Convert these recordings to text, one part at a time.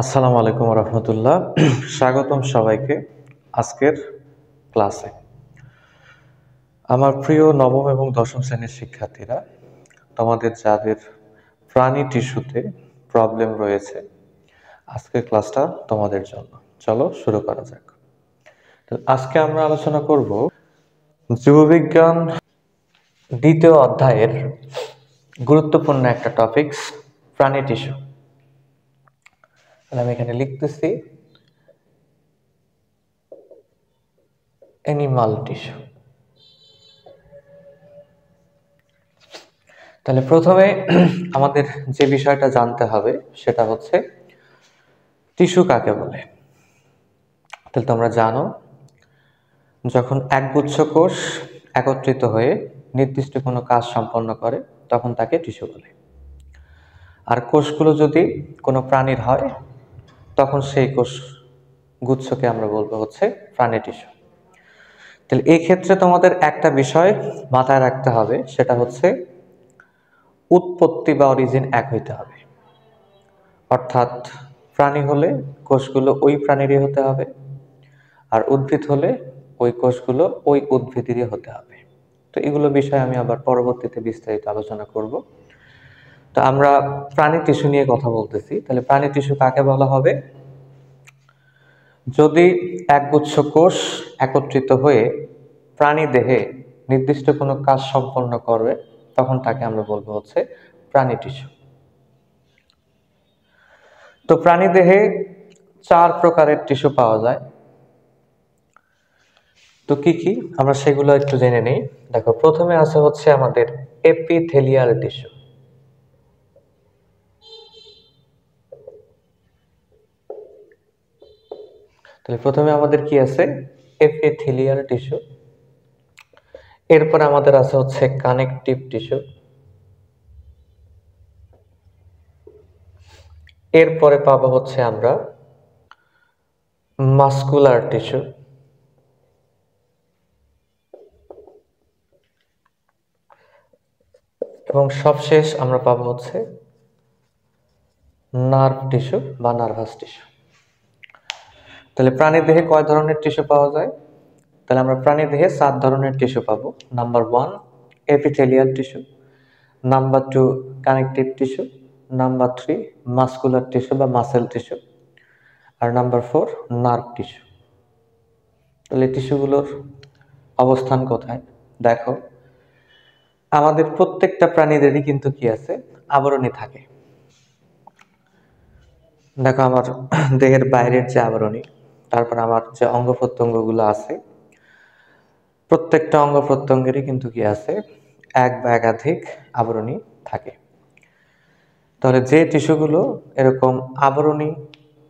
আসসালামু আলাইকুম রহমতুল্লাহ। স্বাগতম সবাইকে আজকের ক্লাসে। আমার প্রিয় নবম এবং দশম শ্রেণীর শিক্ষার্থীরা, তোমাদের যাদের প্রাণী টিস্যুতে প্রবলেম রয়েছে, আজকের ক্লাসটা তোমাদের জন্য। চলো শুরু করা যাক। তো আজকে আমরা আলোচনা করব জীববিজ্ঞান দ্বিতীয় অধ্যায়ের গুরুত্বপূর্ণ একটা টপিকস, প্রাণী টিস্যু। আমি এখানে লিখতেছি অ্যানিমাল টিস্যু। তাহলে প্রথমে আমাদের যে বিষয়টা জানতে হবে সেটা হচ্ছে টিস্যু কাকে বলে। তাহলে তোমরা জানো, যখন একগুচ্ছ কোষ একত্রিত হয়ে নির্দিষ্ট কোনো কাজ সম্পন্ন করে তখন তাকে টিস্যু বলে। আর কোষগুলো যদি কোনো প্রাণীর হয় তখন সেই কোষ গুচ্ছকে আমরা বলবো হচ্ছে প্রাণী টিস্যু। তাহলে এই ক্ষেত্রে তোমাদের একটা বিষয় মাথায় রাখতে হবে, সেটা হচ্ছে উৎপত্তি বা অরিজিন এক হইতে হবে। অর্থাৎ প্রাণী হলে কোষগুলো ওই প্রাণীরই হতে হবে, আর উদ্ভিদ হলে ওই কোষগুলো ওই উদ্ভিদেরই হতে হবে। তো এগুলো বিষয়ে আমি আবার পরবর্তীতে বিস্তারিত আলোচনা করব। তো আমরা প্রাণী টিস্যু নিয়ে কথা বলতেছি। তাহলে প্রাণী টিস্যু কাকে বলা হবে? যদি একগুচ্ছ কোষ একত্রিত হয়ে প্রাণী দেহে নির্দিষ্ট কোনো কাজ সম্পন্ন করবে তখন তাকে আমরা বলবো হচ্ছে প্রাণী টিস্যু। তো প্রাণী দেহে 4 প্রকারের টিস্যু পাওয়া যায়। তো কি কি আমরা সেগুলো একটু জেনে নেই। দেখো, প্রথমে আছে হচ্ছে আমাদের এপিথেলিয়াল টিস্যু। তাহলে প্রথমে আমাদের কি আছে? Epithelial tissue. এরপর আমাদের আছে হচ্ছে কানেকটিভ টিস্যু। এরপরে পাবো হচ্ছে আমরা মাসকুলার টিস্যু। এবং সবশেষ আমরা পাবো হচ্ছে নার্ভ টিস্যু বা নার্ভাস টিস্যু। তাহলে প্রাণী দেহে কয় ধরনের টিস্যু পাওয়া যায়? তাহলে আমরা প্রাণী দেহে 7 ধরনের টিস্যু পাবো। Number 1 epithelial tissue, number 2 connective tissue, number 3 muscular tissue বা মাসেল টিস্যু, আর নাম্বার 4 নার্ভ টিস্যু। তাহলে টিস্যুগুলোর অবস্থান কোথায়? দেখো, আমাদের প্রত্যেকটা প্রাণীদেরই কিন্তু কি আছে? আবরণী থাকে। দেখো, আমার দেহের বাইরের যে আবরণী, তারপর আমার যে অঙ্গ প্রত্যঙ্গগুলো আছে, প্রত্যেকটা অঙ্গ প্রত্যঙ্গেরই কিন্তু কি আছে? এক বা একাধিক আবরণী থাকে। তাহলে যে টিস্যুগুলো এরকম আবরণী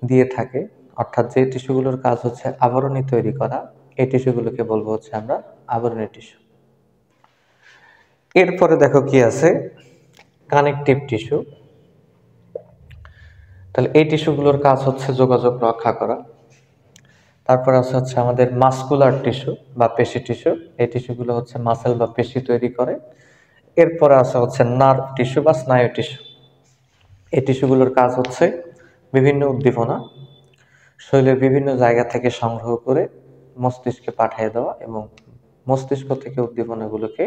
দিয়ে থাকে, অর্থাৎ যে টিস্যুগুলোর কাজ হচ্ছে আবরণী তৈরি করা, এই টিস্যুগুলোকে বলবো হচ্ছে আমরা আবরণী টিস্যু। এরপরে দেখো কি আছে? Connective tissue. তাহলে এই টিস্যুগুলোর কাজ হচ্ছে যোগাযোগ রক্ষা করা। তারপর আছে হচ্ছে আমাদের মাসকুলার টিস্যু বা পেশি টিস্যু। এই টিস্যুগুলো হচ্ছে মাসেল বা পেশি তৈরি করে। এরপরে আছে হচ্ছে নার্ভ টিস্যু বা স্নায়ু টিস্যু। এই টিস্যুগুলোর কাজ হচ্ছে বিভিন্ন উদ্দীপনা শরীরের বিভিন্ন জায়গা থেকে সংগ্রহ করে মস্তিষ্কে পাঠিয়ে দেওয়া এবং মস্তিষ্ক থেকে উদ্দীপনাগুলোকে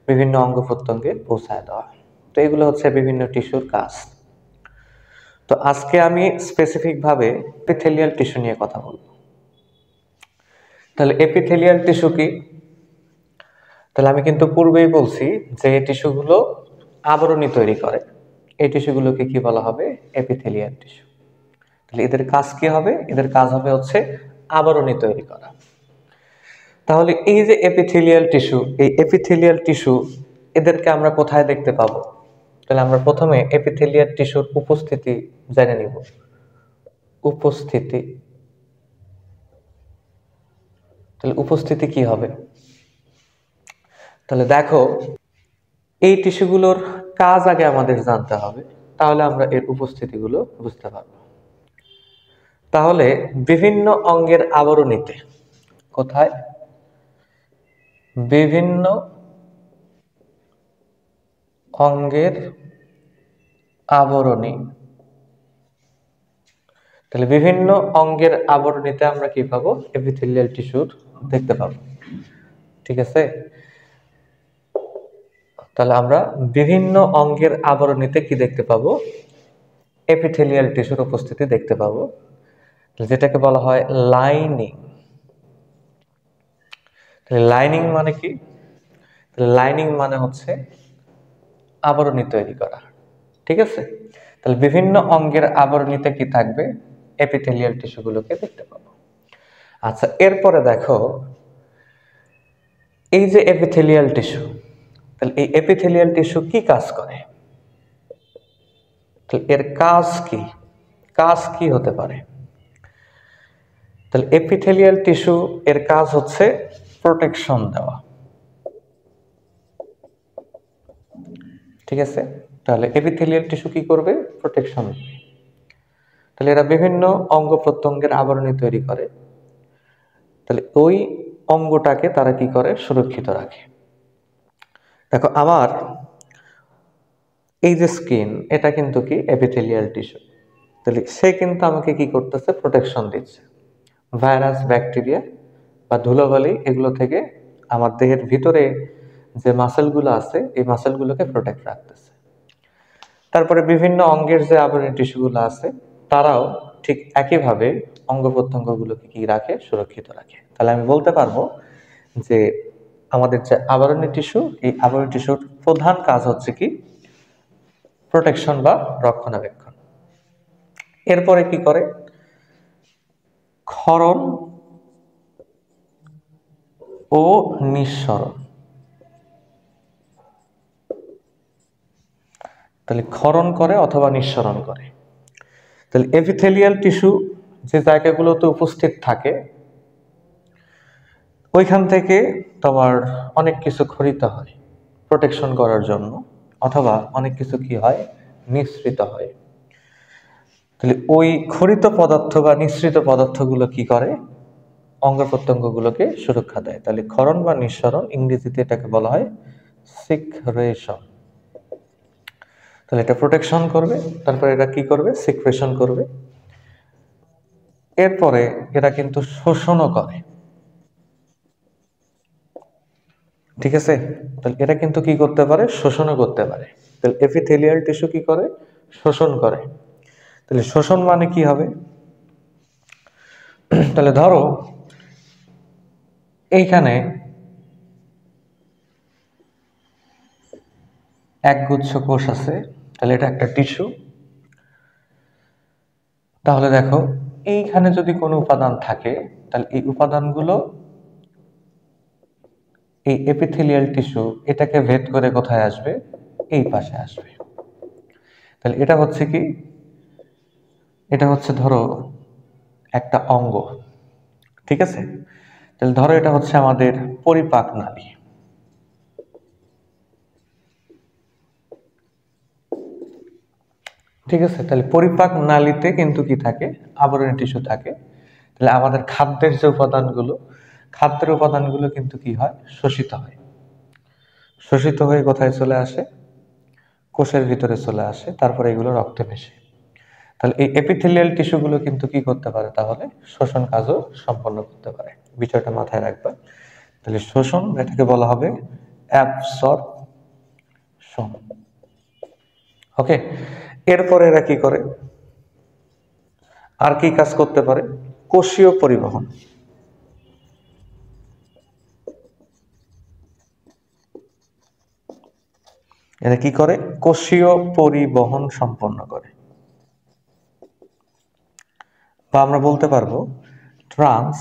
বিভিন্ন অঙ্গ প্রত্যঙ্গে পৌঁছায় দেওয়া। তো এগুলো হচ্ছে বিভিন্ন টিস্যুর কাজ। তো আজকে আমি স্পেসিফিক ভাবে এপিথেলিয়াল টিস্যু নিয়ে কথা বলবো। তাহলে এপিথেলিয়াল টিস্যু কি? তাহলে আমি কিন্তু পূর্বেই বলছি যে এই টিস্যুগুলো আবরণী তৈরি করে। এই টিস্যুগুলোকে কি বলা হবে? Epithelial tissue. তাহলে এদের কাজ কি হবে? এদের কাজ হবে হচ্ছে আবরণী তৈরি করা। তাহলে এই যে এপিথেলিয়াল টিস্যু, এই এপিথেলিয়াল টিস্যু এদেরকে আমরা কোথায় দেখতে পাবো? তাহলে আমরা প্রথমে এপিথেলিয়াল টিস্যুর উপস্থিতি জেনে নিব। উপস্থিতি। তাহলে উপস্থিতি কি হবে? তাহলে দেখো, এই টিস্যুগুলোর কাজ আগে আমাদের জানতে হবে, তাহলে আমরা এর উপস্থিতিগুলো বুঝতে পারবো। তাহলে বিভিন্ন অঙ্গের আবরণীতে, কোথায়? বিভিন্ন অঙ্গের আবরণী তাহলে বিভিন্ন অঙ্গের আবরণীতে আমরা কি পাবো? এপিথেলিয়াল টিস্যুর দেখতে পাবো। ঠিক আছে, তাহলে আমরা বিভিন্ন অঙ্গের আবরণীতে কি দেখতে পাবো? এপিথেলিয়াল টিস্যুর উপস্থিতি দেখতে পাবো, যেটাকে বলা হয় লাইনিং। লাইনিং মানে কি? লাইনিং মানে হচ্ছে আবরণী তৈরি করা। ঠিক আছে, তাহলে বিভিন্ন অঙ্গের আবরণীতে কি থাকবে? এপিথেলিয়াল টিস্যুগুলোকে দেখতে পাবো। আচ্ছা, এরপরে দেখো এই যে এপিথেলিয়াল টিস্যু, তাহলে এই এপিথেলিয়াল টিস্যু কি কাজ করে? তাহলে এর কাজ কি? কাজ কি হতে পারে? তাহলে এপিথেলিয়াল টিস্যু এর কাজ হচ্ছে প্রোটেকশন দেওয়া। ঠিক আছে, তাহলে এপিথেলিয়াল টিস্যু কি করবে? প্রোটেকশন। তাহলে এরা বিভিন্ন অঙ্গ প্রত্যঙ্গের আবরণী তৈরি করে, তাহলে ওই অঙ্গটাকে তারা কি করে? সুরক্ষিত রাখে। দেখো আমার এই যে স্কিন, এটা কিন্তু কি এপিথেলিয়াল টিস্যু, তাহলে সে কিন্তু আমাকে কি করতেছে? প্রোটেকশন দিচ্ছে ভাইরাস, ব্যাকটেরিয়া বা ধুলোবালি এগুলো থেকে আমার দেহের ভিতরে যে মাসেলগুলো আছে এই মাসেলগুলোকে প্রোটেক্ট রাখতেছে। তারপরে বিভিন্ন অঙ্গের যে আবরণী টিস্যুগুলো আছে তারাও ঠিক একইভাবে অঙ্গ প্রত্যঙ্গগুলোকে কি রাখে? সুরক্ষিত রাখে। তাহলে আমি বলতে পারবো যে আমাদের যে আবরণী টিস্যু, এই আবরণী টিস্যুর প্রধান কাজ হচ্ছে কি? প্রোটেকশন বা রক্ষণাবেক্ষণ। এরপরে কি করে? ক্ষরণ ও নিঃসরণ। তাহলে ক্ষরণ করে অথবা নিঃসরণ করে। তাহলে এপিথেলিয়াল টিস্যু যে জায়গাগুলোতে উপস্থিত থাকে ওইখান থেকে তোমার অনেক কিছু খরিত হয় প্রোটেকশন করার জন্য, অথবা অনেক কিছু কি হয়? নিঃসৃত হয়। তাহলে ওই খরিত পদার্থ বা নিঃসৃত পদার্থগুলো কি করে? অঙ্গ প্রত্যঙ্গগুলোকে সুরক্ষা দেয়। তাহলে ক্ষরণ বা নিঃসরণ, ইংরেজিতে এটাকে বলা হয় সিক্রেশন। তাহলে এটা প্রোটেকশন করবে, তারপরে এটা কি করবে? সিক্রেশন করবে। এরপরে এরা কিন্তু শোষণও করে। ঠিক আছে, তাহলে এরা কিন্তু কি করতে পারে? শোষণও করতে পারে। তাহলে এপিথেলিয়াল টিস্যু কি করে? শোষণ করে। তাহলে শোষণ মানে কি হবে? তাহলে ধরো এইখানে একগুচ্ছ কোষ আছে, তাহলে এটা একটা টিস্যু। তাহলে দেখো এইখানে যদি কোনো উপাদান থাকে, তাহলে এই উপাদানগুলো এই এপিথেলিয়াল টিস্যু এটাকে ভেদ করে কোথায় আসবে? এই পাশে আসবে। তাহলে এটা হচ্ছে কি? এটা হচ্ছে ধরো একটা অঙ্গ। ঠিক আছে, তাহলে ধরো এটা হচ্ছে আমাদের পরিপাক নালী। ঠিক আছে, তাহলে পরিপাক নালীতে কিন্তু কি থাকে? আবরণী টিস্যু থাকে। তাহলে আমাদের খাদ্যের যে উপাদানগুলো, খাদ্যের উপাদানগুলো কিন্তু কি হয়? শোষিত হয়। শোষিত হয়ে কোথায় চলে আসে? কোষের ভিতরে চলে আসে, তারপরে এগুলো রক্তে মেশে। তাহলে এই এপিথেলিয়াল টিস্যুগুলো কিন্তু কি করতে পারে? তাহলে শোষণ কাজও সম্পন্ন করতে পারে। বিষয়টা মাথায় রাখবা। তাহলে শোষণ, এটাকে বলা হবে অ্যাবসর্পশন। ওকে, এরপরে এরা কি করে? আর কি কাজ করতে পারে? কোষীয় পরিবহন। এরা কি করে? কোষীয় পরিবহন সম্পন্ন করে, বা আমরা বলতে পারবো ট্রান্স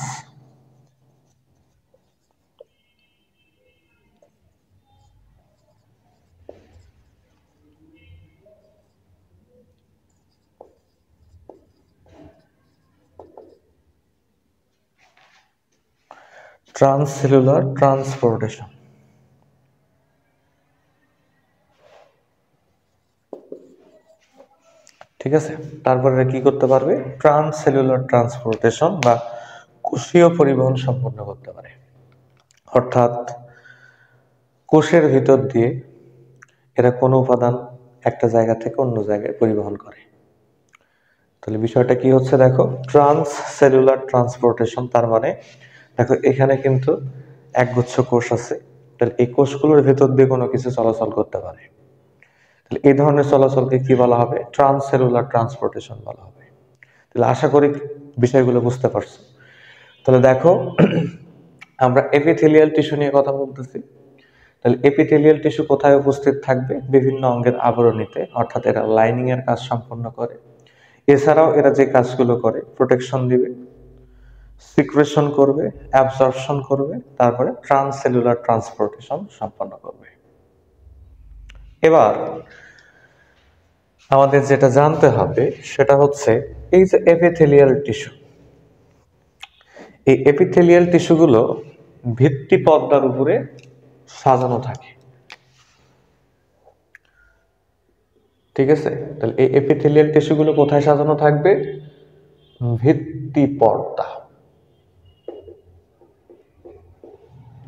ট্রান্সসেলুলার ট্রান্সপোর্টেশন। ঠিক আছে, তারপরে এরা কি করতে পারবে? ট্রান্সসেলুলার ট্রান্সপোর্টেশন বা কোষীয় পরিবহন সম্পন্ন করতে পারে। অর্থাৎ কোষের ভিতর দিয়ে এরা কোনো উপাদান একটা জায়গা থেকে অন্য জায়গায় পরিবহন করে। তো তাহলে বিষয়টা কি হচ্ছে দেখো, ট্রান্স সেলুলার ট্রান্সপোর্টেশন। তার মানে দেখো এখানে কিন্তু একগুচ্ছ কোষ আছে, তাহলে এই কোষগুলোর ভেতর দিয়ে কোনো কিছু চলাচল করতে পারে, তাহলে এই ধরনের চলাচলকে কি বলা হবে? ট্রান্স সেলুলার ট্রান্সপোর্টেশন বলা হবে। তাহলে আশা করি বিষয়গুলো বুঝতে পারছো। তাহলে দেখো আমরা এপিথেলিয়াল টিস্যু নিয়ে কথা বলতেছি। তাহলে এপিথেলিয়াল টিস্যু কোথায় উপস্থিত থাকবে? বিভিন্ন অঙ্গের আবরণীতে, অর্থাৎ এরা লাইনিং এর কাজ সম্পন্ন করে। এছাড়াও এরা যে কাজগুলো করে, প্রোটেকশন দিবে, সিক্রেশন করবে, অ্যাবজর্পশন করবে, তারপরে ট্রান্সসেলুলার ট্রান্সপোর্টেশন সম্পন্ন করবে। এবার আমাদের যেটা জানতে হবে সেটা হচ্ছে এই যে এপিথেলিয়াল টিস্যু, এই এপিথেলিয়াল টিস্যুগুলো ভিত্তি পর্দার উপরে সাজানো থাকে, ঠিক আছে? তাহলে এই এপিথেলিয়াল টিস্যুগুলো কোথায় সাজানো থাকবে? ভিত্তি পর্দা,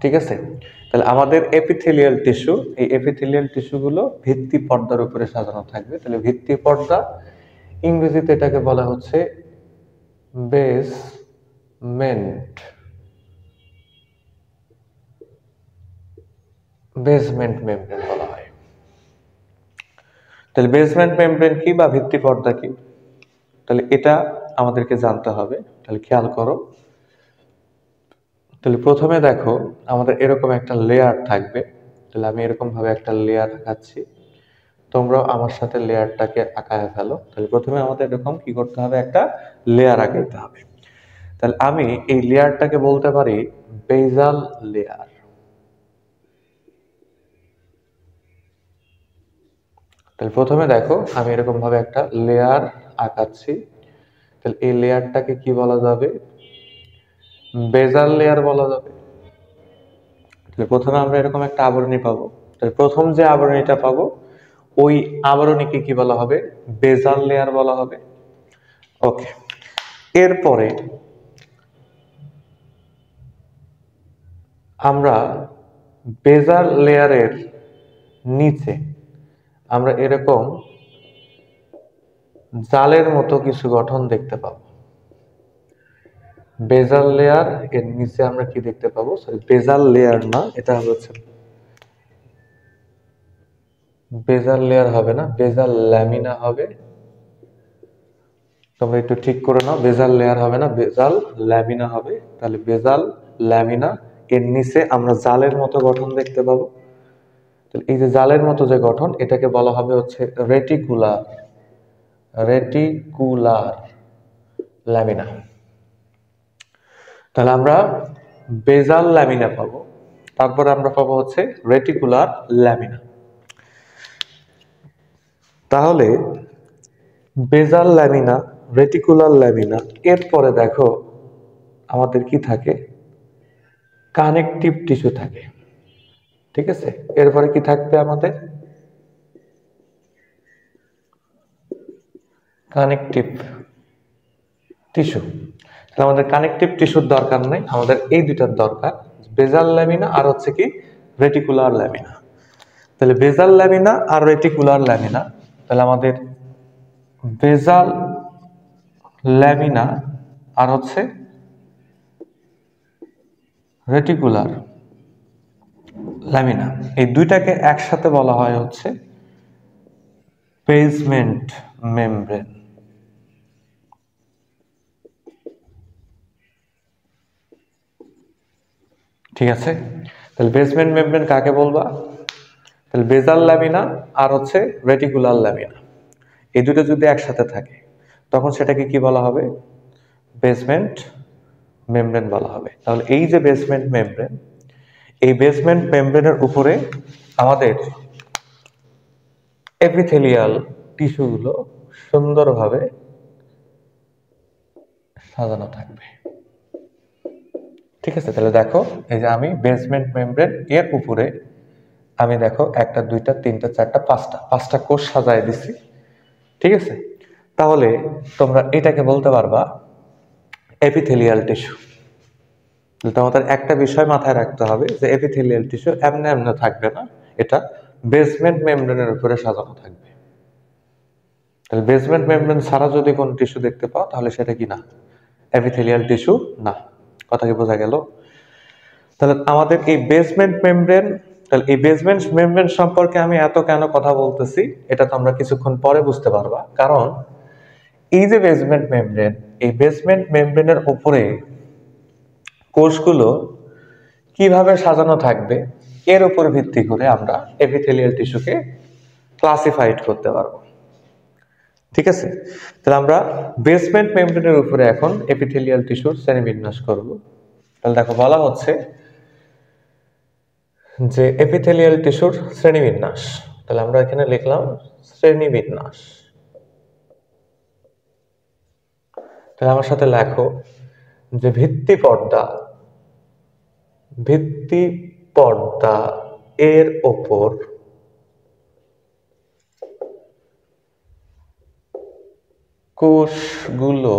ঠিক আছে? তাহলে আমাদের এপিথেলিয়াল টিস্যু, এই এপিথেলিয়াল টিস্যুগুলো ভিত্তি পর্দার উপরে সাজানো থাকবে। তাহলে ভিত্তি পর্দা, ইংরেজিতে এটাকে বলা হচ্ছে বেসমেন্ট, বেসমেন্ট মেমব্রেন বলা হয়। তাহলে বেসমেন্ট মেমব্রেন কি বা ভিত্তি পর্দা কি? তাহলে এটা আমাদেরকে জানতে হবে। তাহলে খেয়াল করো, তাহলে প্রথমে দেখো আমাদের এরকম একটা লেয়ার থাকবে। তাহলে আমি এরকম ভাবে একটা লেয়ার আঁকাচ্ছি, তোমরাও আমার সাথে লেয়ারটাকে আঁকায় ফেলো। তাহলে প্রথমে আমাদের এরকম কি করতে হবে? একটা লেয়ার আঁকাইতে হবে। তাহলে আমি এই লেয়ারটাকে বলতে পারি বেসাল লেয়ার। তাহলে প্রথমে দেখো আমি এরকম ভাবে একটা লেয়ার আঁকাচ্ছি, তাহলে এই লেয়ারটাকে কি বলা যাবে? বেসাল লেয়ার বলা যাবে। তাহলে প্রথমে আমরা এরকম একটা আবরণী পাবো, তাহলে প্রথম যে আবরণীটা পাবো ওই আবরণীকে কি বলা হবে? বেসাল লেয়ার বলা হবে। ওকে, এরপরে আমরা বেসাল লেয়ারের নিচে আমরা এরকম জালের মতো কিছু গঠন দেখতে পাবো। বেসাল লেয়ার এর নিচে আমরা কি দেখতে পাবো? সরি, বেসাল লেয়ার না, এটা হচ্ছে বেসাল লেয়ার হবে না, বেসাল ল্যামিনা হবে। তোমরা একটু ঠিক করে নাও, বেসাল লেয়ার হবে না, বেসাল ল্যামিনা হবে। তাহলে বেসাল ল্যামিনা এর নিচে আমরা জালের মতো গঠন দেখতে পাবো। তাহলে এই যে জালের মতো যে গঠন, এটাকে বলা হবে হচ্ছে রেটিকুলার, রেটিকুলার ল্যামিনা। তাহলে আমরা বেসাল ল্যামিনা পাবো, তারপরে আমরা পাবো হচ্ছে রেটিকুলার ল্যামিনা। তাহলে বেসাল ল্যামিনা, রেটিকুলার ল্যামিনা, এরপরে দেখো আমাদের কি থাকে? কানেকটিভ টিস্যু থাকে, ঠিক আছে? এরপরে কি থাকবে আমাদের? Connective tissue. তাহলে আমাদের কানেকটিভ টিস্যুর দরকার নাই, আমাদের এই দুইটার দরকার, বেসাল ল্যামিনা আর হচ্ছে কি রেটিকুলার ল্যামিনা। তাহলে বেসাল ল্যামিনা আর রেটিকুলার ল্যামিনা, তাহলে আমাদের বেসাল ল্যামিনা আর হচ্ছে রেটিকুলার ল্যামিনা, এই দুইটাকে একসাথে বলা হয় হচ্ছে বেসমেন্ট মেমব্রেন। ঠিক আছে? তাহলে বেসমেন্ট মেমব্রেন কাকে বলবা? তাহলে বেসাল ল্যামিনা আর হচ্ছে রেটিকুলার ল্যামিনা, এই দুটো যদি একসাথে থাকে তখন সেটাকে কি বলা হবে? বেসমেন্ট মেমব্রেন বলা হবে। তাহলে এই যে বেসমেন্ট মেমব্রেন, এই বেসমেন্ট মেমব্রেনের উপরে আমাদের এপিথেলিয়াল টিস্যুগুলো সুন্দরভাবে সাজানো থাকবে, ঠিক আছে? তাহলে দেখো এই যে আমি বেসমেন্ট মেমব্রেন এর উপরে আমি দেখো একটা, দুইটা, তিনটা, চারটা, পাঁচটা কোষ সাজায় দিছি, ঠিক আছে? তাহলে তোমরা এটাকে বলতে পারবা এপিথেলিয়াল টিস্যু। তোমাদের একটা বিষয় মাথায় রাখতে হবে যে এপিথেলিয়াল টিস্যু এমনি এমনি থাকবে না, এটা বেসমেন্ট মেমব্রেনের উপরে সাজানো থাকবে। তাহলে বেসমেন্ট মেমব্রেন ছাড়া যদি কোনো টিস্যু দেখতে পাও তাহলে সেটা কি না, এপিথেলিয়াল টিস্যু না। কথা কি বোঝা গেল? তাহলে আমাদের এই বেসমেন্ট মেমব্রেন, তাহলে এই বেসমেন্ট মেমব্রেন সম্পর্কে আমি এত কেন কথা বলতেছি এটা তো আমরা কিছুক্ষণ পরে বুঝতে পারবা। কারণ এই যে বেসমেন্ট মেমব্রেন, এই বেসমেন্ট মেমব্রেনের উপরে কোষগুলো কিভাবে সাজানো থাকবে এর উপর ভিত্তি করে আমরা এপিথেলিয়াল টিস্যুকে ক্লাসিফাইড করতে পারবো। ঠিক আছে, তাহলে আমরা বেসমেন্ট মেমব্রেনের উপরে এখন এপিথেলিয়াল টিস্যুর শ্রেণীবিন্যাস করব। তাহলে দেখো বলা হচ্ছে যে এপিথেলিয়াল টিস্যুর শ্রেণীবিন্যাস। তাহলে আমরা এখানে লিখলাম শ্রেণীবিন্যাস। তাহলে আমার সাথে লেখো যে ভিত্তি পর্দা এর ওপর কোষগুলো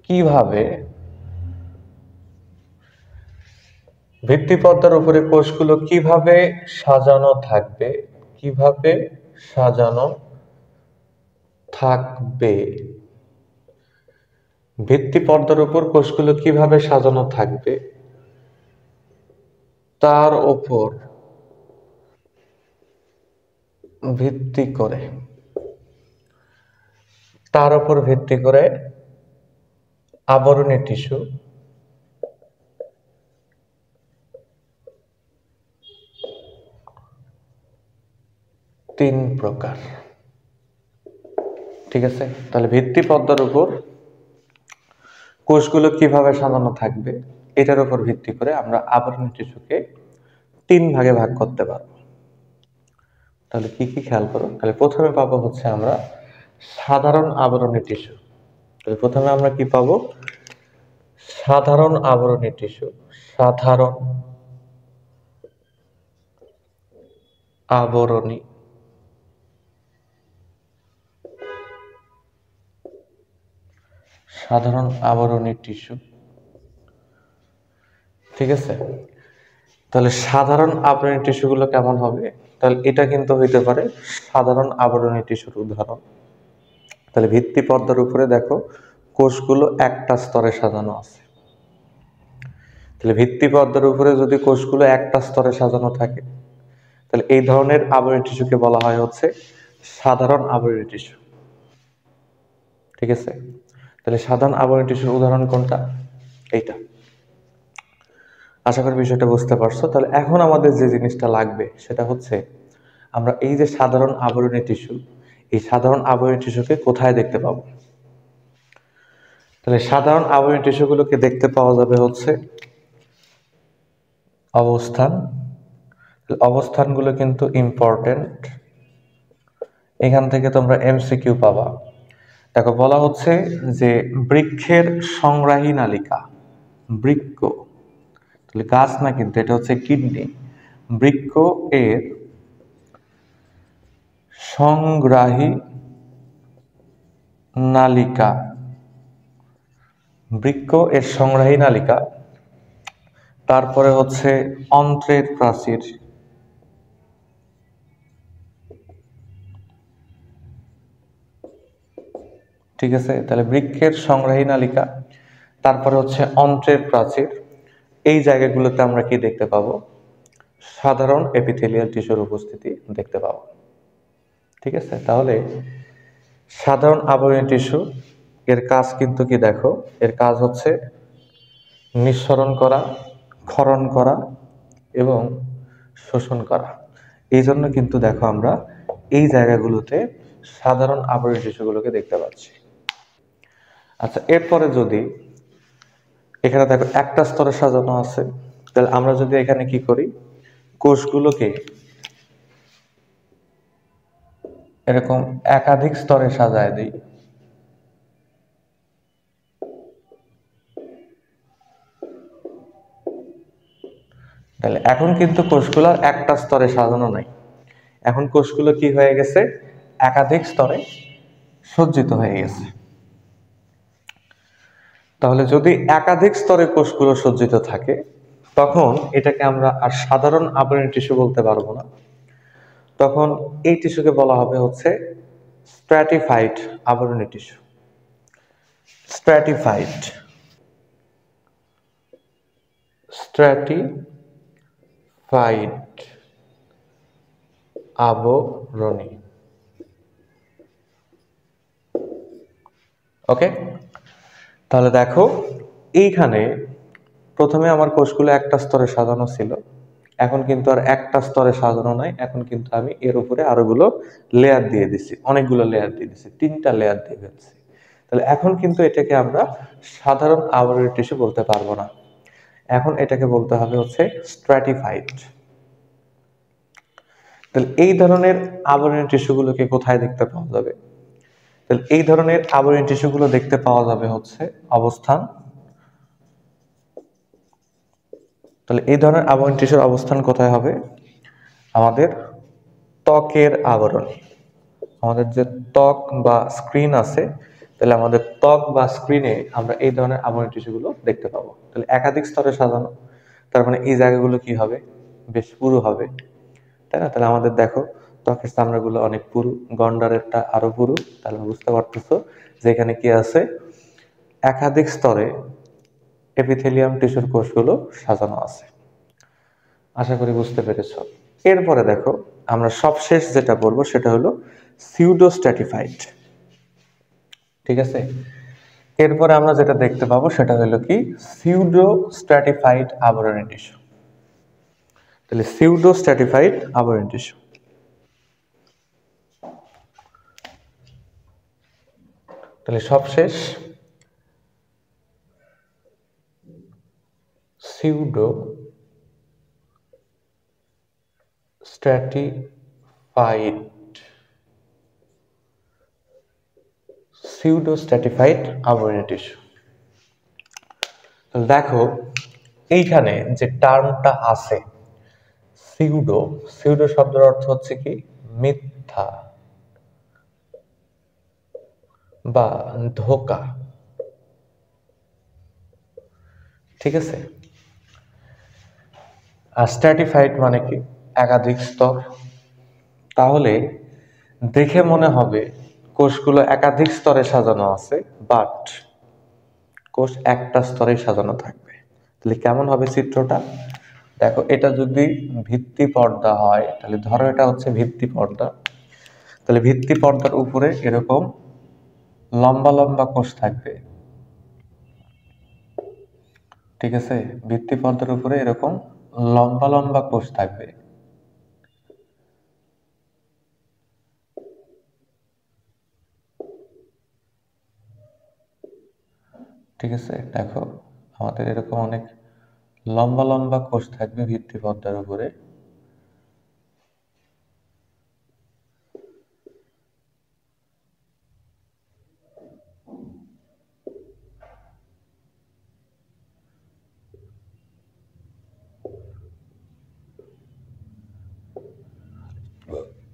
কিভাবে, ভিত্তিপর্দার উপরে কোষগুলো কিভাবে সাজানো থাকবে, কিভাবে সাজানো থাকবে, ভিত্তিপর্দার উপর কোষগুলো কিভাবে সাজানো থাকবে তার উপর ভিত্তি করে, তার উপর ভিত্তি করে আবরণী টিস্যু তিন প্রকার। ঠিক আছে, তাহলে ভিত্তি পর্দার উপর কোষগুলো কিভাবে সাজানো থাকবে এটার উপর ভিত্তি করে আমরা আবরণী টিস্যুকে তিন ভাগে ভাগ করতে পারবো। তাহলে কি কি খেয়াল করো। তাহলে প্রথমে পাবো হচ্ছে আমরা সাধারণ আবরণী টিস্যু। তাহলে প্রথমে আমরা কি পাবো? সাধারণ আবরণী টিস্যু। সাধারণ আবরণী সাধারণ আবরণী টিস্যু। ঠিক আছে, তাহলে সাধারণ আবরণী টিস্যুগুলো কেমন হবে? তাহলে এটা কিন্তু হইতে পারে সাধারণ আবরণী টিস্যুর উদাহরণ। তাহলে ভিত্তি পর্দার উপরে দেখো কোষগুলো একটা স্তরে সাজানো আছে। তাহলে ভিত্তি পর্দার উপরে যদি কোষগুলো একটা স্তরে সাজানো থাকে তাহলে এই ধরনের আবরণী টিস্যুকে বলা হয় হচ্ছে সাধারণ আবরণী টিস্যু। ঠিক আছে, তাহলে সাধারণ আবরণী টিস্যুর উদাহরণ কোনটা? এইটা। আশা করি বিষয়টা বুঝতে পারছো। তাহলে এখন আমাদের যে জিনিসটা লাগবে সেটা হচ্ছে আমরা এই যে সাধারণ আবরণী টিস্যু, এই সাধারণ আবরণী টিস্যুকে কোথায় দেখতে পাবো? তাহলে সাধারণ আবরণী টিস্যুগুলোকে দেখতে পাওয়া যাবে হচ্ছে অবস্থান। অবস্থানগুলো কিন্তু ইম্পর্টেন্ট, এখান থেকে তোমরা এমসিকিউ পাবা। দেখো বলা হচ্ছে যে বৃক্ষের সংগ্রাহী নালিকা, বৃক্ক, তাহলে গাছ না কিন্তু এটা হচ্ছে কিডনি, বৃক্ক এর সংগ্রাহী নালিকা, বৃক্ক এর সংগ্রাহী নালিকা, তারপরে হচ্ছে অন্ত্রের প্রাচীর, ঠিক আছে। তাহলে বৃক্ষের সংগ্রাহী নালিকা, তারপরে হচ্ছে অন্ত্রের প্রাচীর, এই জায়গাগুলোতে আমরা কি দেখতে পাবো? সাধারণ এপিথেলিয়াল টিস্যুর উপস্থিতি দেখতে পাবো। ঠিক আছে, তাহলে সাধারণ আবরণী টিস্যু এর কাজ কিন্তু কি দেখো, এর কাজ হচ্ছে নিঃসরণ করা, ক্ষরণ করা এবং শোষণ করা। এই জন্য কিন্তু দেখো আমরা এই জায়গাগুলোতে সাধারণ আবরণী টিস্যুগুলোকে দেখতে পাচ্ছি। আচ্ছা, এরপরে যদি এখানে দেখো একটা স্তরে সাজানো আছে, তাহলে আমরা যদি এখানে কি করি, কোষগুলোকে এরকম একাধিক স্তরে সাজায় দিই, তাহলে এখন কিন্তু কোষগুলো একটা স্তরে সাজানো নাই, এখন কোষগুলো কি হয়ে গেছে? একাধিক স্তরে সজ্জিত হয়ে গেছে। তাহলে যদি একাধিক স্তরে কোষগুলো সজ্জিত থাকে তখন এটাকে আমরা আর সাধারণ আবরণী টিস্যু বলতে পারবো না, তখন এই টিস্যুকে বলা হবে হচ্ছে স্ট্র্যাটিফাইড আবরণী টিস্যু। স্ট্র্যাটিফাইড, স্ট্র্যাটিফাইড আবরণী। ওকে, তাহলে দেখো এইখানে প্রথমে আমার কোষগুলো একটা স্তরে সাজানো ছিল, এখন কিন্তু আর একটা স্তরে সাজানো নাই, এখন কিন্তু আমি এর উপরে আরোগুলো লেয়ার দিয়ে দিছি, অনেকগুলো লেয়ার দিয়ে দিছি, 3টা লেয়ার দিয়ে ফেলছি। তাহলে এখন কিন্তু এটাকে আমরা সাধারণ আবরণী টিস্যু বলতে পারবো না, এখন এটাকে বলতে হবে হচ্ছে স্ট্র্যাটিফাইড। তাহলে এই ধরনের আবরণী টিস্যুগুলোকে কোথায় দেখতে পাওয়া যাবে? তাহলে এই ধরনের আবরণী টিস্যুগুলো দেখতে পাওয়া যাবে হচ্ছে অবস্থান, তাহলে এই ধরনের আবরণী টিস্যুর অবস্থান কোথায় হবে? আমাদের ত্বকের আবরণী, আমাদের যে ত্বক বা স্ক্রিন আছে, তাহলে আমাদের ত্বক বা স্ক্রিনে আমরা এই ধরনের আবরণী টিস্যুগুলো দেখতে পাবো। তাহলে একাধিক স্তরে সাজানো, তার মানে এই জায়গাগুলো কি হবে? বেশ পুরু হবে, তাই না? তাহলে আমাদের দেখো ত্বকের চামড়াগুলো অনেক পুরু, গন্ডারেরটা আরো পুরু, তাহলে বুঝতে পারতেছো যে এখানে কি আছে? একাধিক স্তরে এপিথেলিয়াম টিস্যুর কোষগুলো সাজানো আছে। আশা করি বুঝতে পেরেছ। এরপরে দেখো আমরা সবশেষ যেটা পড়বো সেটা হলো সিউডোস্ট্র্যাটিফাইড। ঠিক আছে, এরপরে আমরা যেটা দেখতে পাবো সেটা হলো কি? সিউডোস্ট্র্যাটিফাইড আবরণী টিস্যু। তাহলে সিউডোস্ট্র্যাটিফাইড আবরণী টিস্যু, তাহলে সবশেষ সিউডো স্ট্র্যাটিফাইড, সিউডোস্ট্র্যাটিফাইড আবরণী টিস্যু। দেখো এইখানে যে টার্মটা আছে সিউডো, সিউডো শব্দের অর্থ হচ্ছে কি? মিথ্যা বা ধোঁকা। ঠিক আছে, আর স্ট্র্যাটিফাইড মানে কি? একাধিক স্তর। তাহলে দেখে মনে হবে কোষগুলো একাধিক স্তরে সাজানো আছে, বাট কোষ একটা স্তরে সাজানো থাকবে। তাহলে কেমন হবে চিত্রটা? দেখো এটা যদি ভিত্তি পর্দা হয়, তাহলে ধরো এটা হচ্ছে ভিত্তি পর্দা, তাহলে ভিত্তি পর্দার উপরে এরকম লম্বা লম্বা কোষ থাকবে। ঠিক আছে, ভিত্তি পর্দার উপরে এরকম লম্বা লম্বা কোষ থাকবে। ঠিক আছে, দেখো আমাদের এরকম অনেক লম্বা লম্বা কোষ থাকবে ভিত্তি পর্দার উপরে।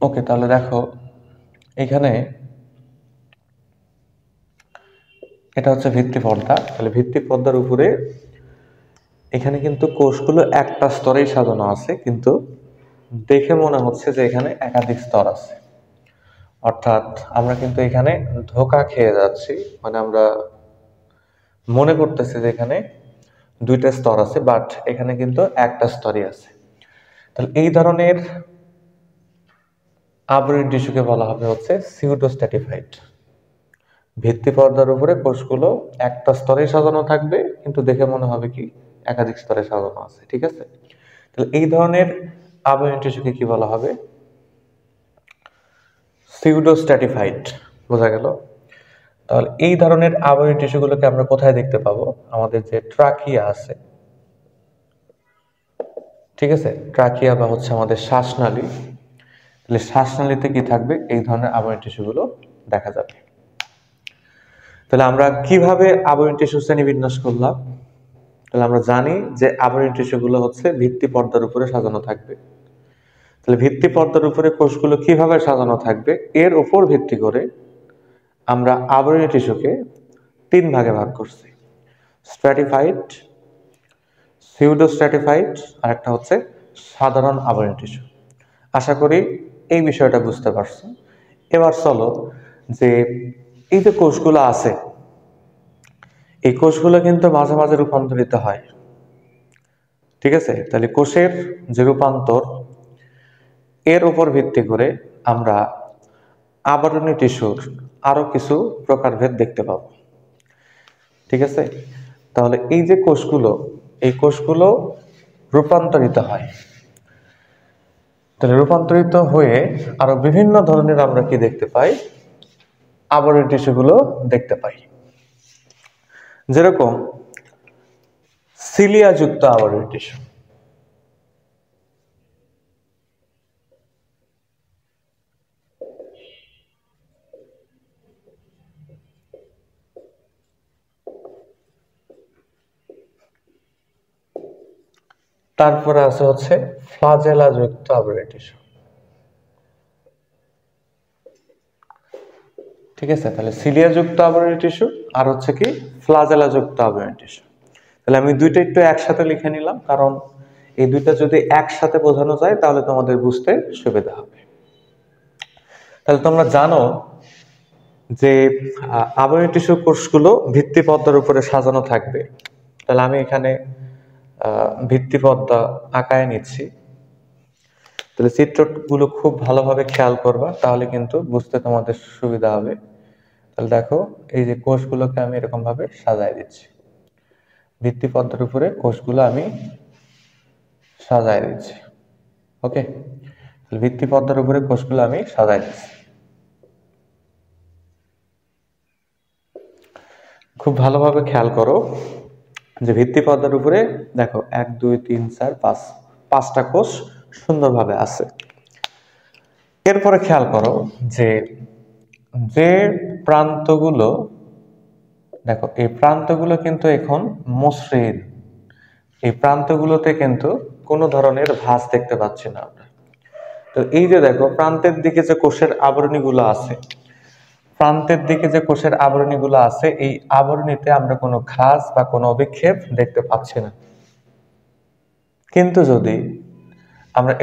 ওকে, তাহলে দেখো এখানে এটা হচ্ছে ভিত্তি পর্দা, তাহলে ভিত্তি পর্দার উপরে এখানে কিন্তু কোষগুলো একটা স্তরেই সাজানো আছে, কিন্তু দেখে মনে হচ্ছে যে এখানে একাধিক স্তর আছে। অর্থাৎ আমরা কিন্তু এখানে ধোঁকা খেয়ে যাচ্ছি, মানে আমরা মনে করতেছি যে এখানে 2টা স্তর আছে, বাট এখানে কিন্তু একটা স্তরই আছে। তাহলে এই ধরনের আবরণী টিস্যুকে বলা হবে হচ্ছে সিউডোস্ট্যাটিফাইড। ভিত্তি পর্দার উপরে কোষগুলো একটা স্তরে সাজানো থাকবে, কিন্তু দেখে মনে হবে কি একাধিক স্তরে সাজানো আছে। ঠিক আছে, তাহলে এই ধরনের আবরণী টিস্যুকে কি বলা হবে? সিউডোস্ট্যাটিফাইড। বোঝা গেল? তাহলে এই ধরনের আবরণী টিস্যুগুলোকে আমরা কোথায় দেখতে পাবো? আমাদের যে ট্রাকিয়া আছে, ঠিক আছে, ট্রাকিয়া বা হচ্ছে আমাদের শ্বাসনালী, তাহলে শ্বাসনালীতে কি থাকবে? এই ধরনের আবরণী টিস্যুগুলো দেখা যাবে। তাহলে আমরা কিভাবে আবরণী টিস্যু শ্রেণীবিন্যাস করলাম? তাহলে আমরা জানি যে আবরণী টিস্যুগুলো হচ্ছে ভিত্তি পর্দার উপরে সাজানো থাকবে। তাহলে ভিত্তি পর্দার উপরে কোষগুলো কিভাবে সাজানো থাকবে এর উপর ভিত্তি করে আমরা আবরণী টিস্যুকে 3 ভাগে ভাগ করছি: স্ট্র্যাটিফাইড, সিউডোস্ট্র্যাটিফাইড, আর একটা হচ্ছে সাধারণ আবরণী টিস্যু। আশা করি এই বিষয়টা বুঝতে পারছো। এবার চলো যে এই যে কোষগুলো আছে, এই কোষগুলো কিন্তু মাঝে মাঝে রূপান্তরিত হয়। ঠিক আছে, তাহলে কোষের যে রূপান্তর, এর উপর ভিত্তি করে আমরা আবরণী টিস্যুর আরো কিছু প্রকারভেদ দেখতে পাবো। ঠিক আছে, তাহলে এই যে কোষগুলো, এই কোষগুলো রূপান্তরিত হয়। তাহলে রূপান্তরিত হয়ে আরো বিভিন্ন ধরনের আমরা কি দেখতে পাই, আবরণী টিস্যুগুলো দেখতে পাই। যেরকম সিলিয়া যুক্ত আবরণী টিস্যু। তারপরে আছে হচ্ছে ফ্লাজেলা যুক্ত আবরণী টিস্যু। ঠিক আছে, তাহলে সিলিয়া যুক্ত আবরণী টিস্যু আর হচ্ছে কি ফ্লাজেলা যুক্ত আবরণী টিস্যু। তাহলে আমি দুইটা একটু একসাথে লিখে নিলাম, কারণ এই দুইটা যদি একসাথে বোঝানো যায় তাহলে তোমাদের বুঝতে সুবিধা হবে। তাহলে তোমরা জানো যে আবরণী টিস্যু কোষগুলো ভিত্তিপদ্মার উপরে সাজানো থাকবে। তাহলে আমি এখানে ভিত্তিপদ্মা আঁকায় নিচ্ছি। তাহলে চিত্রগুলো খুব ভালোভাবে খেয়াল করবা, তাহলে কিন্তু বুঝতে তোমাদের সুবিধা হবে। তাহলে দেখো, এই যে কোষগুলোকে আমি এরকম ভাবে সাজায় দিচ্ছি, ভিত্তিপদ্মার উপরে কোষগুলো আমি সাজায় দিচ্ছি। ওকে, ভিত্তিপদ্মার উপরে কোষগুলো আমি সাজায় দিচ্ছি। খুব ভালোভাবে খেয়াল করো যে ভিত্তিপদ্মার উপরে দেখো 1 2 3 4 5 পাঁচটা কোষ সুন্দরভাবে আছে। এরপরে খেয়াল করো যে যে প্রান্তগুলো, দেখো এই প্রান্তগুলো কিন্তু এখন মসৃণ, এই প্রান্তগুলোতে কিন্তু কোনো ধরনের ভাঁজ দেখতে পাচ্ছি না আমরা। তো এই যে দেখো প্রান্তের দিকে যে কোষের আবরণীগুলো আছে, প্রান্তের দিকে যে কোষের আবরণীগুলো আছে, এই আবরণীতে আমরা কোনো ঘাস বা কোনো অভিক্ষেপ দেখতে পাচ্ছি না। কিন্তু যদি আমরা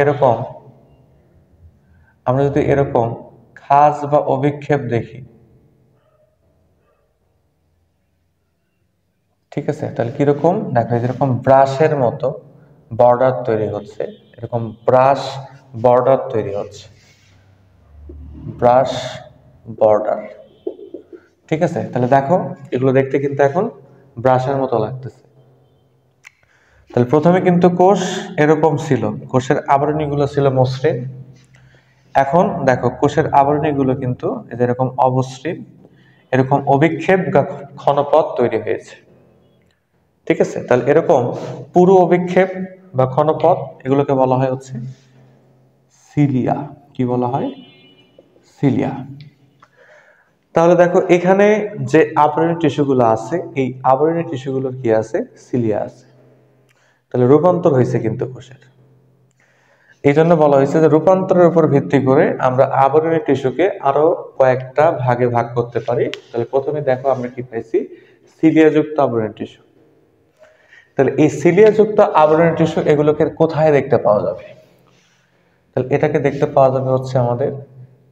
এরকম খাস বা অভিক্ষেপ দেখি, ঠিক আছে, তাহলে কিরকম দেখো, যেরকম ব্রাশের মতো বর্ডার তৈরি হচ্ছে, এরকম ব্রাশ বর্ডার তৈরি হচ্ছে, ব্রাশ বর্ডার। ঠিক আছে, তাহলে দেখো এগুলো দেখতে কিন্তু এখন ব্রাশের মতো লাগতেছে। তাহলে প্রথমে কিন্তু কোষ এরকম ছিল, কোষের আবরণীগুলো ছিল মসৃণ। এখন দেখো কোষের আবরণীগুলো কিন্তু এরকম অমসৃণ, এরকম অভিক্ষেপ বা ক্ষণপথ তৈরি হয়েছে। ঠিক আছে, তাহলে এরকম পুরো অভিক্ষেপ বা ক্ষণপথ, এগুলোকে বলা হয় হচ্ছে সিলিয়া। কি বলা হয়? সিলিয়া। তাহলে দেখো এখানে যে আবরণী টিস্যুগুলো আছে, এই আবরণী টিস্যুগুলোর কি আছে? সিলিয়া আছে। তাহলে রূপান্তর হয়েছে কিন্তু কোষের। এই জন্য বলা হয়েছে যে রূপান্তরের উপর ভিত্তি করে আমরা আবরণী টিস্যুকে আরো কয়েকটা ভাগে ভাগ করতে পারি। তাহলে প্রথমে দেখো আমরা কি পাইছি? সিলিয়াযুক্ত আবরণী টিস্যু। তাহলে এই সিলিয়াযুক্ত আবরণী টিস্যু এগুলোকে কোথায় দেখতে পাওয়া যাবে? তাহলে এটাকে দেখতে পাওয়া যাবে হচ্ছে আমাদের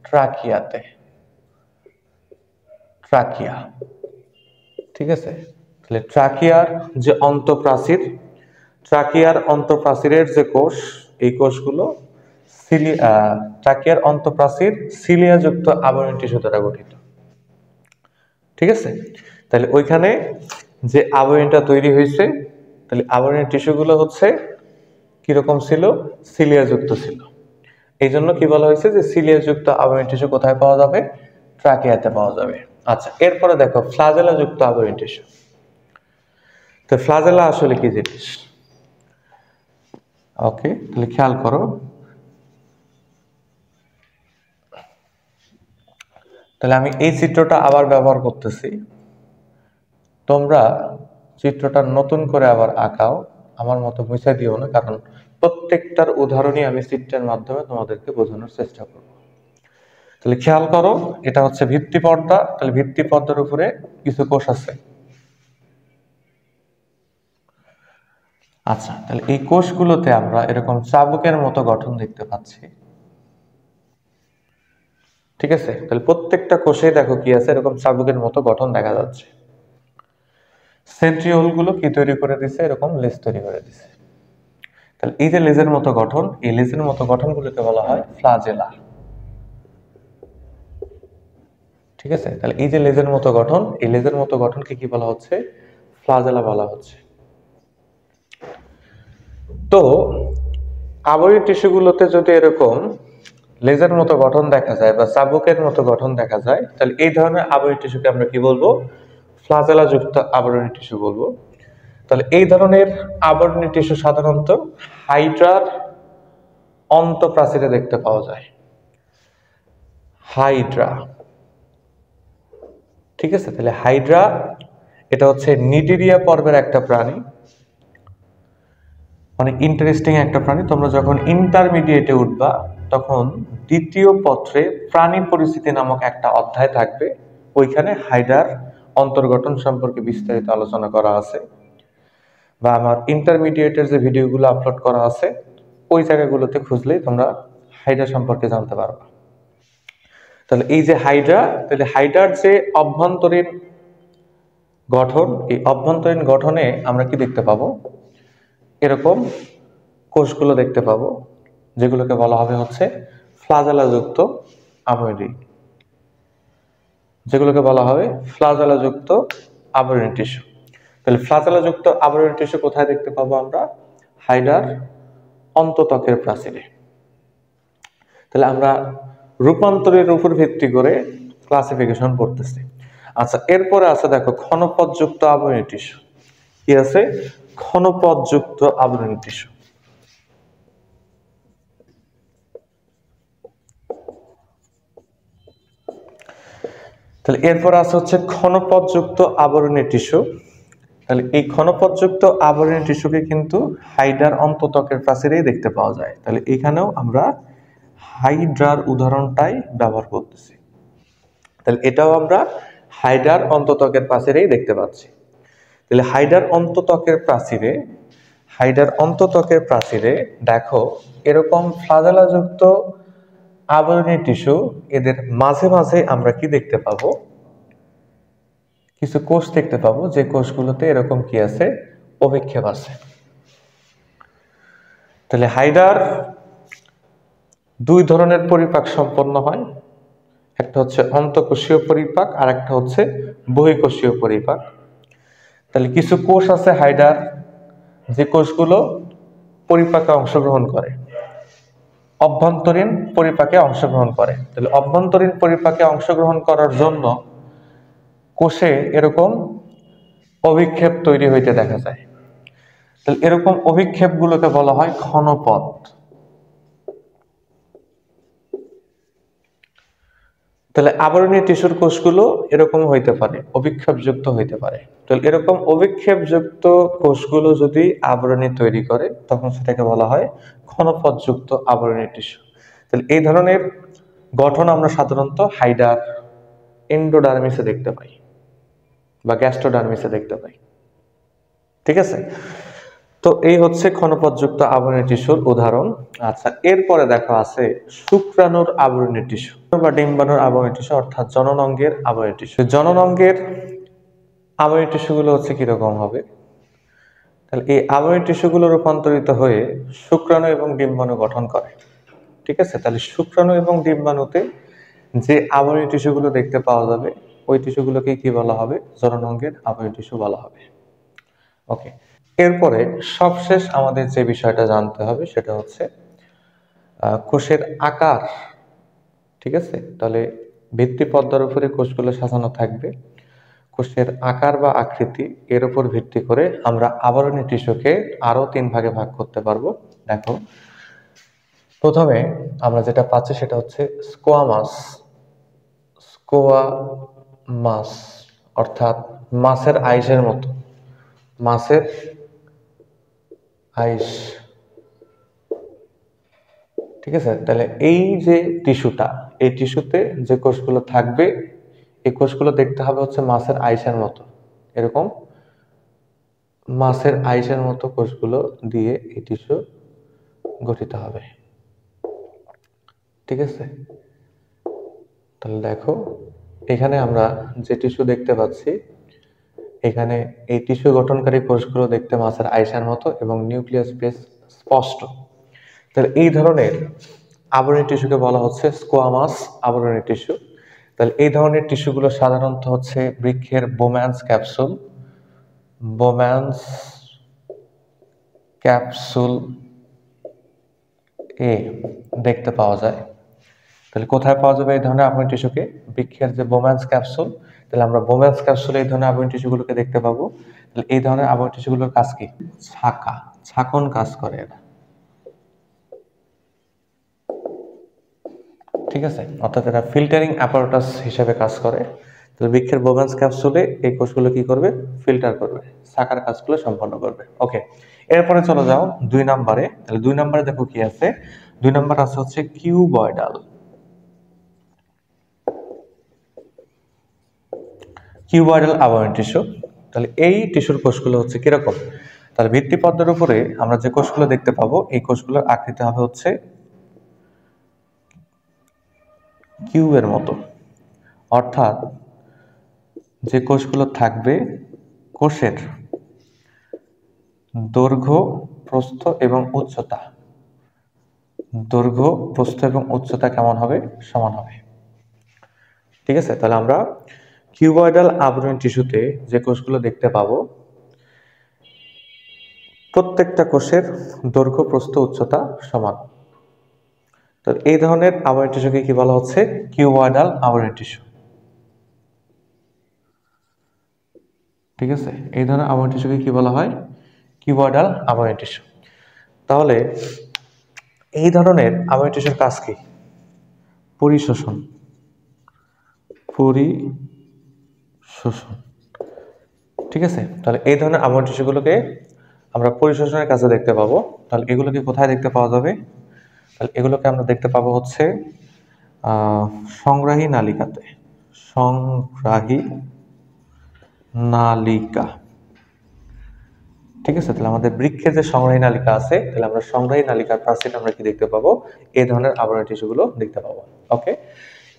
ট্রাকিয়াতে। ট্রাকিয়া। ঠিক আছে, তাহলে ট্রাকিয়ার যে অন্তঃপ্রাচীর, ট্রাকিয়ার অন্তঃপ্রাচীরের যে কোষ, এই কোষগুলো ট্রাকিয়ার অন্তঃপ্রাচীর সিলিয়াযুক্ত আবরণী টিস্যু দ্বারা গঠিত। ঠিক আছে, তাহলে ওইখানে যে আবরণীটা তৈরি হয়েছে, তাহলে আবরণী টিস্যুগুলো হচ্ছে কিরকম ছিল? সিলিয়াযুক্ত ছিল। এই জন্য কি বলা হয়েছে যে সিলিয়াযুক্ত আবরণী টিস্যু কোথায় পাওয়া যাবে? ট্রাকিয়াতে পাওয়া যাবে। আচ্ছা, এরপরে দেখো ফ্লাজেলা যুক্ত আবরণী টিস্যু। তো ফ্লাজেলা আসলে কি জিনিস? ওকে, তাহলে খেয়াল করো, তাহলে আমি এই চিত্রটা আবার ব্যবহার করতেছি, তোমরা চিত্রটা নতুন করে আবার আঁকাও, আমার মতো মুছে দিও না, কারণ প্রত্যেকটার উদাহরণই আমি চিত্রের মাধ্যমে তোমাদেরকে বোঝানোর চেষ্টা করব। তাহলে খেয়াল করো, এটা হচ্ছে ভিত্তি পর্দা। তাহলে ভিত্তি পর্দার উপরে কিছু কোষ আছে। আচ্ছা, তাহলে এই কোষগুলোতে আমরা এরকম চাবুকের মতো গঠন দেখতে পাচ্ছি। ঠিক আছে, তাহলে প্রত্যেকটা কোষে দেখো কি আছে, এরকম চাবুকের মতো গঠন দেখা যাচ্ছে। সেন্ট্রিওল গুলো কি তৈরি করে দিছে, এরকম লেজ তৈরি করে দিছে। তাহলে এই যে লেজের মতো গঠন, এই লেজের মতো গঠনগুলোকে বলা হয় ফ্লাজেলা। ঠিক আছে, তাহলে এই যে লেজের মতো গঠন, এই লেজের মতো গঠনকে কি বলা হচ্ছে, ফ্লাজেলা বলা হচ্ছে। তো আবরণী টিস্যুগুলোতে যদি এরকম লেজের মতো গঠন দেখা যায় বা চাবুকের মতো গঠন দেখা যায়, তাহলে এই ধরনের আবরণী টিস্যুকে আমরা কি বলবো, ফ্লাজেলা যুক্ত আবরণী টিস্যু বলবো। তাহলে এই ধরনের আবরণী টিস্যু সাধারণত হাইড্রার অন্তঃপ্রাচীরে দেখতে পাওয়া যায়। হাইড্রা, ঠিক আছে, তাহলে হাইড্রা এটা হচ্ছে নিটিরিয়া পর্বের একটা প্রাণী, অনেক ইন্টারেস্টিং একটা প্রাণী। তোমরা যখন ইন্টারমিডিয়েটে উঠবা তখন দ্বিতীয় পত্রে প্রাণী পরিস্থিতি নামক একটা অধ্যায় থাকবে, ওইখানে হাইড্রার অন্তর্গঠন সম্পর্কে বিস্তারিত আলোচনা করা আছে, বা আমার ইন্টারমিডিয়েটের যে ভিডিওগুলো আপলোড করা আছে ওই জায়গাগুলোতে খুঁজলেই তোমরা হাইড্রা সম্পর্কে জানতে পারবা। তাহলে এই যে হাইড্রা, তাহলে হাইড্রার যে অভ্যন্তরীণ গঠন, এই অভ্যন্তরীণ গঠনে আমরা কি দেখতে পাবো, এরকম কোষগুলো দেখতে পাবো, যেগুলোকে বলা হবে হচ্ছে ফ্লাজেলাযুক্ত আবরণী, যেগুলোকে বলা হবে ফ্লাজেলাযুক্ত আবরণী টিস্যু। তাহলে ফ্লাজেলাযুক্ত আবরণী টিস্যু কোথায় দেখতে পাবো আমরা, হাইড্রার অন্তঃত্বকের প্রাচীরে। তাহলে আমরা রূপান্তরের উপর ভিত্তি করে ক্লাসিফিকেশন করতেছি। আচ্ছা, এরপরে আছে দেখো ক্ষণপথযুক্ত আবরণী টিস্যু। কি আছে, ক্ষণপথযুক্ত আবরণী টিস্যু। তাহলে এরপর আছে হচ্ছে ক্ষণপথযুক্ত আবরণী টিস্যু। তাহলে এই ক্ষণপথযুক্ত আবরণী টিস্যুকে কিন্তু হাইড্রার অন্তঃত্বকের প্রাচীরেই দেখতে পাওয়া যায়। তাহলে এখানেও আমরা হাইড্রার উদাহরণটাই ব্যবহার করতেছি। তাহলে এটাও আমরা হাইড্রার অন্তঃত্বকের প্রাচীরেই দেখতে পাচ্ছি। তাহলে হাইড্রার অন্তঃত্বকের প্রাচীরে, হাইড্রার অন্তঃত্বকের প্রাচীরে দেখো এরকম ফ্লাজেলাযুক্ত আবরণী টিস্যু, এদের মাঝে মাঝে আমরা কি দেখতে পাবো, কিছু কোষ দেখতে পাবো, যে কোষগুলোতে এরকম কি আছে, অভিক্ষেপ আছে। তাহলে হাইড্রার দুই ধরনের পরিপাক সম্পন্ন হয়, একটা হচ্ছে অন্তঃকোষীয় পরিপাক আর একটা হচ্ছে বহিঃকোষীয় পরিপাক। তাহলে কিছু কোষ আছে হাইড্রার, যে কোষগুলো পরিপাকে অংশগ্রহণ করে, অভ্যন্তরীণ পরিপাকে অংশগ্রহণ করে। তাহলে অভ্যন্তরীণ পরিপাকে অংশগ্রহণ করার জন্য কোষে এরকম অভিক্ষেপ তৈরি হইতে দেখা যায়। তাহলে এরকম অভিক্ষেপগুলোকে বলা হয় ক্ষণপথ। তাহলে আবরণী টিস্যুর কোষগুলো এরকম হইতে পারে, অভিক্ষেপযুক্ত হইতে পারে। তাহলে এরকম অভিক্ষেপযুক্ত কোষগুলো যদি আবরণী তৈরি করে তখন সেটাকে বলা হয় ক্ষণপথযুক্ত আবরণী টিস্যু। তাহলে এই ধরনের গঠন আমরা সাধারণত হাইড্রার এন্ডোডার্মিসে দেখতে পাই বা গ্যাস্ট্রোডার্মিসে দেখতে পাই। ঠিক আছে, তো এই হচ্ছে ক্ষণপথযুক্ত আবরণী টিস্যুর উদাহরণ। আচ্ছা, এরপরে দেখা আছে শুক্রাণুর আবরণী টিস্যু বা ডিম্বাণুর আবরণী টিস্যু, অর্থাৎ জননাঙ্গের আবরণী টিস্যু। জননাঙ্গের আবরণী টিস্যুগুলো হচ্ছে কিরকম হবে, তাহলে এই আবরণী টিস্যুগুলো রূপান্তরিত হয়ে শুক্রাণু এবং ডিম্বাণু গঠন করে। ঠিক আছে, তাহলে শুক্রাণু এবং ডিম্বাণুতে যে আবরণী টিস্যুগুলো দেখতে পাওয়া যাবে ওই টিস্যুগুলোকে কি বলা হবে, জননাঙ্গের আবরণী টিস্যু বলা হবে। ওকে, এরপরে সবশেষ আমাদের যে বিষয়টা জানতে হবে সেটা হচ্ছে কোষের আকার। ঠিক আছে, তাহলে ভিত্তি পর্দার উপরে কোষগুলো সাজানো থাকবে, কোষের আকার বা আকৃতি এর উপর ভিত্তি করে আমরা আবরণী টিস্যুকে আরো 3 ভাগে ভাগ করতে পারবো। দেখো, প্রথমে আমরা যেটা পাচ্ছি সেটা হচ্ছে স্কোয়ামাস। স্কোয়ামাস অর্থাৎ মাছের আইসের মতো, মাছের আইস। ঠিক আছে, তাহলে এই যে টিস্যুটা, এই টিস্যুতে যে কোষগুলো থাকবে এই কোষগুলো দেখতে হবে হচ্ছে মাছের আইসের মতো, এরকম মাছের আইসের মতো কোষগুলো দিয়ে এই টিস্যু গঠিত হবে। ঠিক আছে, তাহলে দেখো এখানে আমরা যে টিস্যু দেখতে পাচ্ছি, এখানে এই টিস্যু গঠনকারী কোষগুলো দেখতে মাছের আইসার মতো এবং নিউক্লিয়াস বেস স্পষ্ট। তাহলে এই ধরনের আবরণী টিস্যুকে বলা হচ্ছে স্কোয়ামাস আবরণী টিস্যু। তাহলে এই ধরনের টিস্যুগুলো সাধারণত হচ্ছে বৃক্ষের বোম্যান্স ক্যাপসুল এ দেখতে পাওয়া যায়। তাহলে কোথায় পাওয়া যাবে এই ধরনের আবরণী টিস্যুকে? বৃক্ষের যে বোম্যান্স ক্যাপসুল, তাহলে আমরা বোম্যান্স ক্যাপসুলে এই ধরনের আবরণী টিস্যুগুলোকে দেখতে পাবো। তাহলে এই ধরনের আবরণী টিস্যুগুলোর কাজ কি? ছাকন কাজ করে এরা, ঠিক আছে? অর্থাৎ এরা ফিল্টারিং অ্যাপারেটাস হিসেবে কাজ করে। তাহলে বৃক্ষের বোম্যান্স ক্যাপসুলে এই কোষগুলো কি করবে? ফিল্টার করবে, ছাকার কাজগুলো সম্পন্ন করবে। ওকে, এরপরে চলে যাও 2 নম্বরে। তাহলে 2 নম্বরে দেখো কি আছে? 2 নম্বর আছে হচ্ছে কিউবয়েডাল আবরণী টিস্যু। তাহলে এই টিস্যুর কোষগুলো হচ্ছে কিরকম? তাহলে ভিত্তিপদ্মের উপরে আমরা যে কোষগুলো দেখতে পাবো, এই কোষগুলোর আকৃতি হবে হচ্ছে কিউবের মতো। অর্থাৎ যে কোষগুলো থাকবে, কোষের দৈর্ঘ্য প্রস্থ এবং উচ্চতা কেমন হবে? সমান হবে। ঠিক আছে? তাহলে আমরা কিউবয়েডাল আবরণী টিস্যুতে যে কোষগুলো দেখতে পাবো, প্রত্যেকটা কোষের দৈর্ঘ্য প্রস্থ উচ্চতা সমান। তো এই ধরনের আবরণী টিস্যুকে কি বলা হচ্ছে? কিউবয়েডাল আবরণী টিস্যু। ঠিক আছে? এই ধরনের আবরণী টিস্যুকে কি বলা হয়? কিউবয়েডাল আবরণী টিস্যু। তাহলে এই ধরনের আবরণী টিস্যুর কাজ কি? পরিশোষণ। ঠিক আছে? তাহলে এই ধরনের আবরণী টিস্যুগুলোকে আমরা পরিশোষণের কাজে দেখতে পাবো। তাহলে এগুলোকে কোথায় দেখতে পাওয়া যাবে? তাহলে এগুলোকে আমরা দেখতে পাবো হচ্ছে সংগ্রাহী নালিকাতে। ঠিক আছে? তাহলে আমাদের বৃক্ষের যে সংগ্রাহী নালিকা আছে, তাহলে আমরা সংগ্রাহী নালিকার প্রাচীরে আমরা কি দেখতে পাবো? এই ধরনের আবরণী টিস্যুগুলো দেখতে পাবো। ওকে,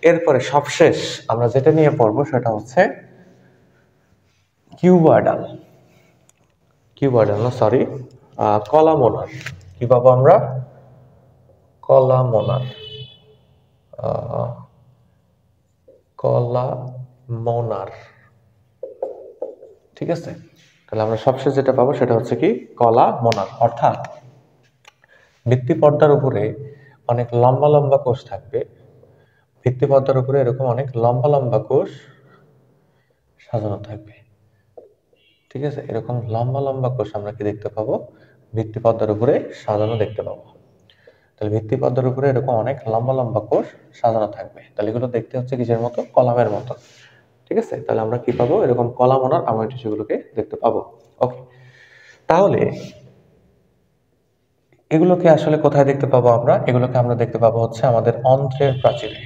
এরপরে সবশেষ আমরা যেটা নিয়ে পড়বো সেটা হচ্ছে কলামোনার। কি পাবো আমরা? কলামোনার। ঠিক আছে? তাহলে আমরা সবশেষ যেটা পাবো সেটা হচ্ছে কি? কলামোনার। অর্থাৎ ভিত্তিপর্দার উপরে অনেক লম্বা লম্বা কোষ থাকবে। ভিত্তিপর্দার উপরে এরকম অনেক লম্বা লম্বা কোষ সাজানো থাকবে। ঠিক আছে? এরকম লম্বা লম্বা কোষ আমরা কি দেখতে পাবো? ভিত্তিপর্দার উপরে সাজানো দেখতে পাবো। তাহলে ভিত্তিপর্দার উপরে এরকম অনেক লম্বা লম্বা কোষ সাজানো থাকবে। তাহলে এগুলো দেখতে হচ্ছে কিসের মতো? কলামের মতো। ঠিক আছে? তাহলে আমরা কি পাবো? এরকম কলামোনার আবরণী টিস্যুগুলোকে দেখতে পাবো। ওকে, তাহলে এগুলোকে আসলে কোথায় দেখতে পাবো আমরা? এগুলোকে আমরা দেখতে পাবো হচ্ছে আমাদের অন্ত্রের প্রাচীরে।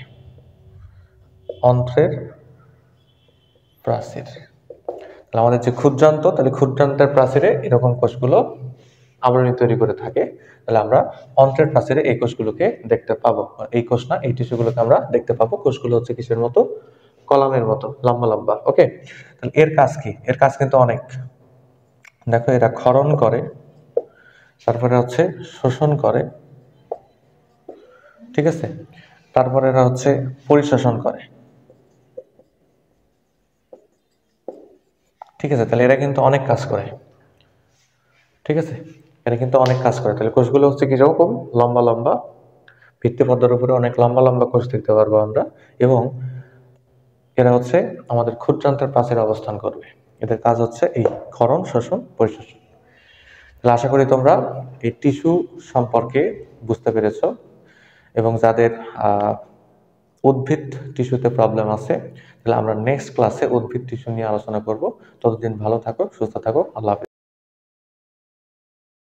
তাহলে আমাদের যে ক্ষুদ্রান্ত, তাহলে ক্ষুদ্রান্তের প্রাচীরে এরকম কোষগুলো আবরণী তৈরি করে থাকে। তাহলে আমরা অন্ত্রের প্রাচীরে এই কোষগুলোকে দেখতে পাবো। এই কোষ না, এই টিস্যুগুলোকে আমরা দেখতে পাবো। কোষগুলো হচ্ছে কিসের মতো? কলামের মতো লম্বা লম্বা। ওকে, তাহলে এর কাজ কি? এর কাজ কিন্তু অনেক। দেখো, এরা ক্ষরণ করে, তারপরে হচ্ছে শোষণ করে। ঠিক আছে? তারপরে এরা হচ্ছে পরিশোষণ করে। ঠিক আছে? তাহলে এরা কিন্তু অনেক কাজ করে। ঠিক আছে? এরা কিন্তু অনেক কাজ করে। তাহলে কোষগুলো হচ্ছে কিরকম? লম্বা লম্বা। ভিত্তিপর্দার উপরে অনেক লম্বা লম্বা কোষ দেখতে পারবো আমরা, এবং এরা হচ্ছে আমাদের ক্ষুদ্রান্তের প্রাচীরে অবস্থান করবে। এদের কাজ হচ্ছে এই ক্ষরণ, শোষণ, পরিশোষণ। তাহলে আশা করি তোমরা এই টিস্যু সম্পর্কে বুঝতে পেরেছো, এবং যাদের উদ্ভিদ টিস্যুতে প্রবলেম আছে, তাহলে আমরা নেক্সট ক্লাসে উদ্ভিদ টিস্যু নিয়ে আলোচনা করব। ততদিন ভালো থাকো, সুস্থ থাকো। আল্লাহ হাফেজ।